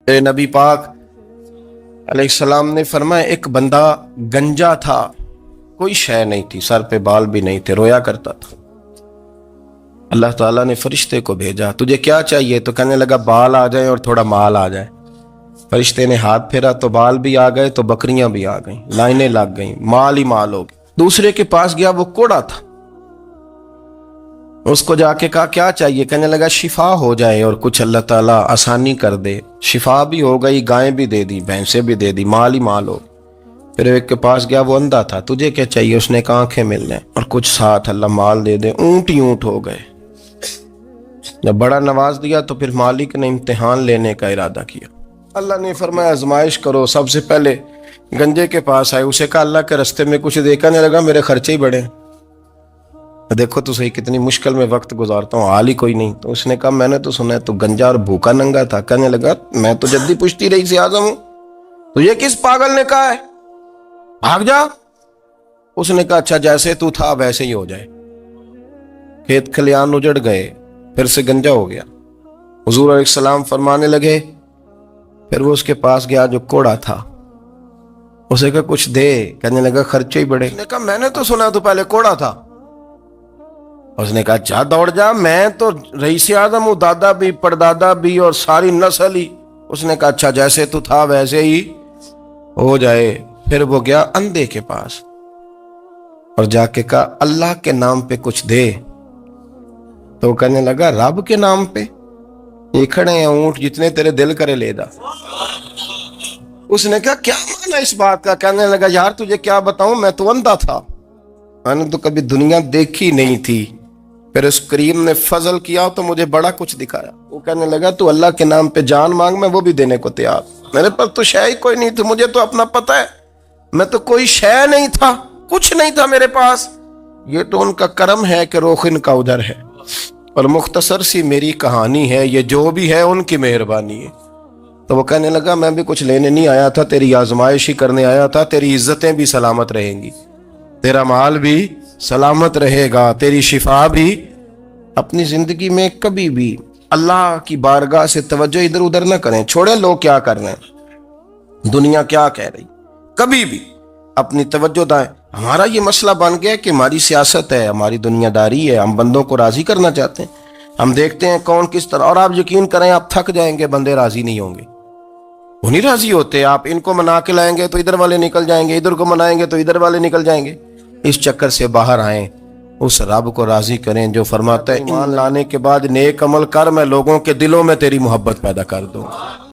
नबी पाक अलैहिस्सलाम ने फरमाया, एक बंदा गंजा था, कोई शय नहीं थी, सर पे बाल भी नहीं थे, रोया करता था। अल्लाह ताला ने फरिश्ते को भेजा, तुझे क्या चाहिए? तो कहने लगा बाल आ जाए और थोड़ा माल आ जाए। फरिश्ते ने हाथ फेरा तो बाल भी आ गए, तो बकरियां भी आ गईं, लाइनें लग गईं, माल ही माल हो गया। दूसरे के पास गया, वो कोड़ा था, उसको जाके कहा क्या चाहिए? कहने लगा शिफा हो जाए और कुछ अल्लाह ताला आसानी कर दे। शिफा भी हो गई, गायें भी दे दी, भैंसें भी दे दी, माल ही माल हो। फिर एक के पास गया, वो अंधा था, तुझे क्या चाहिए? उसने कहा आंखें मिल जाए और कुछ साथ अल्लाह माल दे दे। ऊंट ही ऊंट हो गए। जब बड़ा नवाज दिया तो फिर मालिक ने इम्तिहान लेने का इरादा किया। अल्लाह ने फरमाया आजमाइश करो। सबसे पहले गंजे के पास आए, उसे कहा अल्लाह के रास्ते में कुछ दे। कहने लगा मेरे खर्चे ही बड़े, देखो तो सही कितनी मुश्किल में वक्त गुजारता हूँ, हाल ही कोई नहीं। तो उसने कहा मैंने तो सुना है तू गंजा और भूखा नंगा था। कहने लगा मैं तो जद्दी पुश्ती रही से आजम हूं, तो ये किस पागल ने कहा है, भाग जा। उसने कहा अच्छा जैसे तू था वैसे ही हो जाए। खेत खलियान उजड़ गए, फिर से गंजा हो गया। हुजूर अलैहिस्सलाम फरमाने लगे, फिर वो उसके पास गया जो कोड़ा था, उसे कहा कुछ दे। कहने लगा खर्चे ही बड़े। उसने कहा मैंने तो सुना तू पहले कोड़ा था। उसने कहा जा दौड़ जा, मैं तो रईस आज़म हूं, दादा भी परदादा भी और सारी नस्ल ही। उसने कहा अच्छा जैसे तू था वैसे ही हो जाए। फिर वो गया अंधे के पास और जाके कहा अल्लाह के नाम पे कुछ दे। तो कहने लगा रब के नाम पे? ये खड़े हैं ऊंट, जितने तेरे दिल करे ले जा। उसने कहा क्या माना इस बात का? कहने लगा यार तुझे क्या बताऊं, मैं तो अंधा था, मैंने तो कभी दुनिया देखी नहीं थी। फिर उस करीम ने फजल किया तो मुझे बड़ा कुछ दिखाया। वो कहने लगा तू अल्लाह के नाम पे जान मांग, मैं वो भी देने को तैयार। मेरे पास तो शय ही कोई नहीं थी, मुझे तो अपना पता है, मैं तो कोई शय नहीं था, कुछ नहीं था मेरे पास। ये तो उनका करम है कि रोख इनका उधर है, और मुख्तसर सी मेरी कहानी है, ये जो भी है उनकी मेहरबानी है। तो वो कहने लगा मैं भी कुछ लेने नहीं आया था, तेरी आजमाइश ही करने आया था। तेरी इज्जतें भी सलामत रहेंगी, तेरा माल भी सलामत रहेगा, तेरी शिफा भी। अपनी जिंदगी में कभी भी अल्लाह की बारगाह से तवज्जो इधर उधर ना करें, छोड़े लोग क्या कर रहे हैं, दुनिया क्या कह रही, कभी भी अपनी तवज्जो दाएं। हमारा ये मसला बन गया कि हमारी सियासत है, हमारी दुनियादारी है, हम बंदों को राजी करना चाहते हैं, हम देखते हैं कौन किस तरह। और आप यकीन करें आप थक जाएंगे, बंदे राजी नहीं होंगे, वो नहीं राजी होते। आप इनको मना के लाएंगे तो इधर वाले निकल जाएंगे, इधर को मनाएंगे तो इधर वाले निकल जाएंगे। इस चक्कर से बाहर आए, उस रब को राजी करें जो फरमाता है ईमान लाने के बाद नेक अमल कर, मैं लोगों के दिलों में तेरी मोहब्बत पैदा कर दूं।